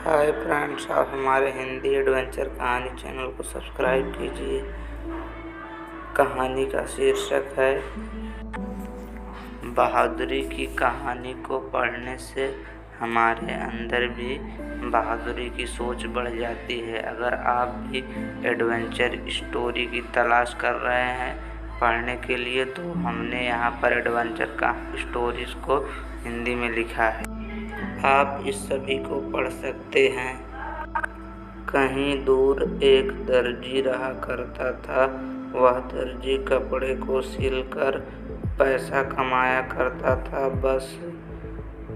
Hi friends, आप हमारे Hindi adventure कहानी चैनल को सब्सक्राइब कीजिए। कहानी का शीर्षक है बहादुरी। की कहानी को पढ़ने से हमारे अंदर भी बहादुरी की सोच बढ़ जाती है। अगर आप भी एडवेंचर स्टोरी की तलाश कर रहे हैं पढ़ने के लिए, तो हमने यहाँ पर एडवेंचर का स्टोरीज को हिंदी में लिखा है। आप इस सभी को पढ़ सकते हैं। कहीं दूर एक दर्जी रहा करता था। वह दर्जी कपड़े को सिलकर पैसा कमाया करता था। बस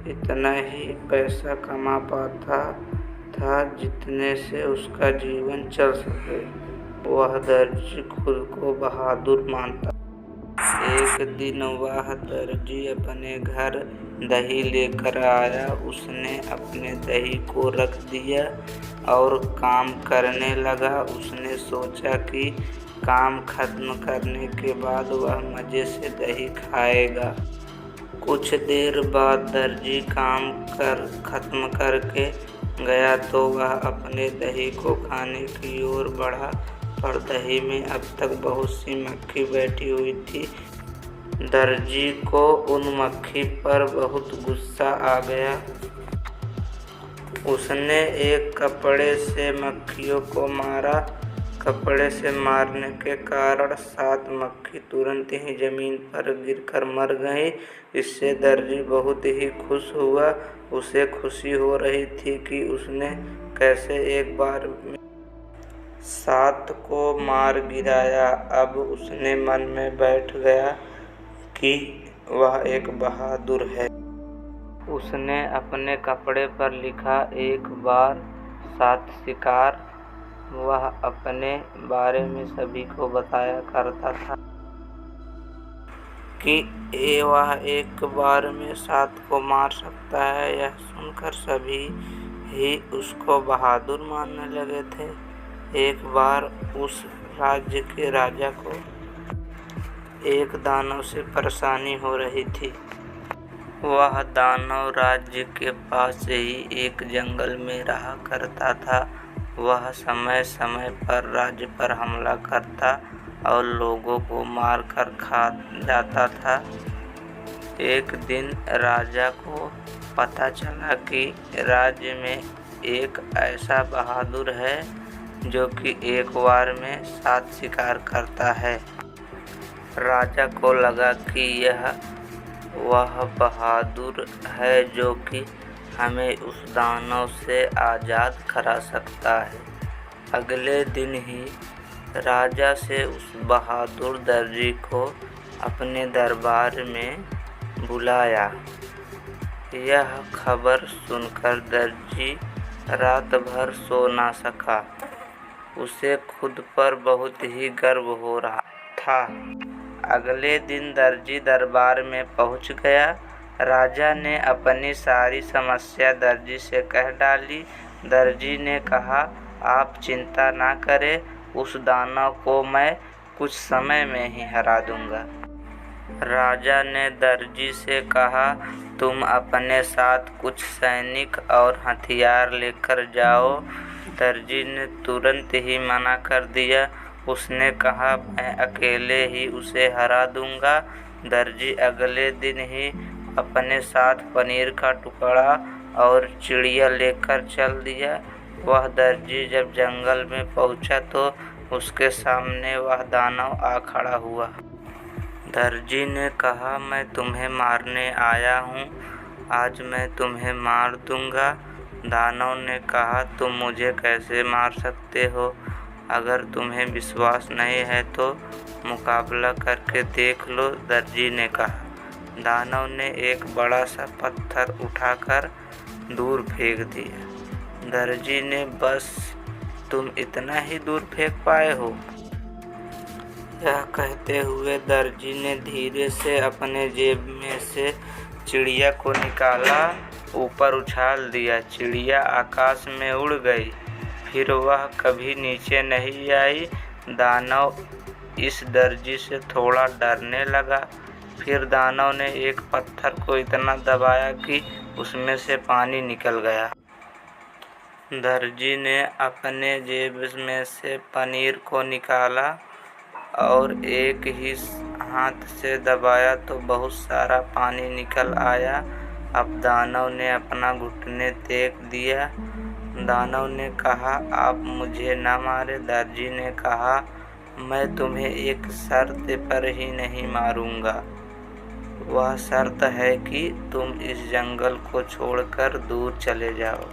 इतना ही पैसा कमा पाता था जितने से उसका जीवन चल सके। वह दर्जी खुद को बहादुर मानता। एक दिन वह दर्जी अपने घर दही लेकर आया। उसने अपने दही को रख दिया और काम करने लगा। उसने सोचा कि काम खत्म करने के बाद वह मज़े से दही खाएगा। कुछ देर बाद दर्जी काम खत्म करके गया तो वह अपने दही को खाने की ओर बढ़ा, पर दही में अब तक बहुत सी मक्खी बैठी हुई थी। दर्जी को उन मक्खी पर बहुत गुस्सा आ गया। उसने एक कपड़े से मक्खियों को मारा। कपड़े से मारने के कारण 7 मक्खी तुरंत ही जमीन पर गिरकर मर गई। इससे दर्जी बहुत ही खुश हुआ। उसे खुशी हो रही थी कि उसने कैसे एक बार में 7 को मार गिराया। अब उसने मन में बैठ गया कि वह एक बहादुर है। उसने अपने कपड़े पर लिखा, एक बार 7 शिकार। वह अपने बारे में सभी को बताया करता था कि वह एक बार में 7 को मार सकता है। यह सुनकर सभी ही उसको बहादुर मानने लगे थे। एक बार उस राज्य के राजा को एक दानव से परेशानी हो रही थी। वह दानव राज्य के पास ही एक जंगल में रहा करता था। वह समय समय पर राज्य पर हमला करता और लोगों को मार कर खा जाता था। एक दिन राजा को पता चला कि राज्य में एक ऐसा बहादुर है जो कि एक बार में 7 शिकार करता है। राजा को लगा कि यह वह बहादुर है जो कि हमें उस दानव से आज़ाद करा सकता है। अगले दिन ही राजा से उस बहादुर दर्जी को अपने दरबार में बुलाया। यह खबर सुनकर दर्जी रात भर सो ना सका। उसे खुद पर बहुत ही गर्व हो रहा था। अगले दिन दर्जी दरबार में पहुंच गया। राजा ने अपनी सारी समस्या दर्जी से कह डाली। दर्जी ने कहा, आप चिंता ना करें, उस दानव को मैं कुछ समय में ही हरा दूंगा। राजा ने दर्जी से कहा, तुम अपने साथ कुछ सैनिक और हथियार लेकर जाओ। दर्जी ने तुरंत ही मना कर दिया। उसने कहा, मैं अकेले ही उसे हरा दूंगा। दर्जी अगले दिन ही अपने साथ पनीर का टुकड़ा और चिड़िया लेकर चल दिया। वह दर्जी जब जंगल में पहुंचा तो उसके सामने वह दानव आ खड़ा हुआ। दर्जी ने कहा, मैं तुम्हें मारने आया हूँ, आज मैं तुम्हें मार दूंगा। दानव ने कहा, तुम मुझे कैसे मार सकते हो? अगर तुम्हें विश्वास नहीं है तो मुकाबला करके देख लो। दर्जी ने कहा। दानव ने एक बड़ा सा पत्थर उठाकर दूर फेंक दिया। दर्जी ने, बस तुम इतना ही दूर फेंक पाए हो? यह कहते हुए दर्जी ने धीरे से अपने जेब में से चिड़िया को निकाला, ऊपर उछाल दिया। चिड़िया आकाश में उड़ गई, फिर वह कभी नीचे नहीं आई। दानव इस दर्जी से थोड़ा डरने लगा। फिर दानव ने एक पत्थर को इतना दबाया कि उसमें से पानी निकल गया। दर्जी ने अपने जेब में से पनीर को निकाला और एक ही हाथ से दबाया तो बहुत सारा पानी निकल आया। अब दानव ने अपना घुटने टेक दिया। दानव ने कहा, आप मुझे न मारे। दर्जी ने कहा, मैं तुम्हें एक शर्त पर ही नहीं मारूंगा। वह शर्त है कि तुम इस जंगल को छोड़कर दूर चले जाओ।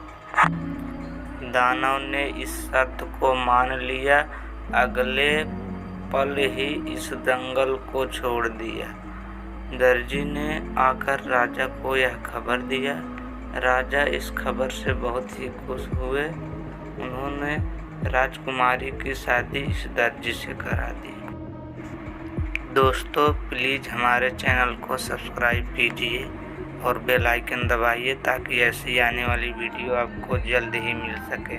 दानव ने इस शर्त को मान लिया। अगले पल ही इस जंगल को छोड़ दिया। दर्जी ने आकर राजा को यह खबर दिया। राजा इस खबर से बहुत ही खुश हुए। उन्होंने राजकुमारी की शादी इस दर्जी से करा दी। दोस्तों, प्लीज़ हमारे चैनल को सब्सक्राइब कीजिए और बेल आइकन दबाइए ताकि ऐसी आने वाली वीडियो आपको जल्द ही मिल सके।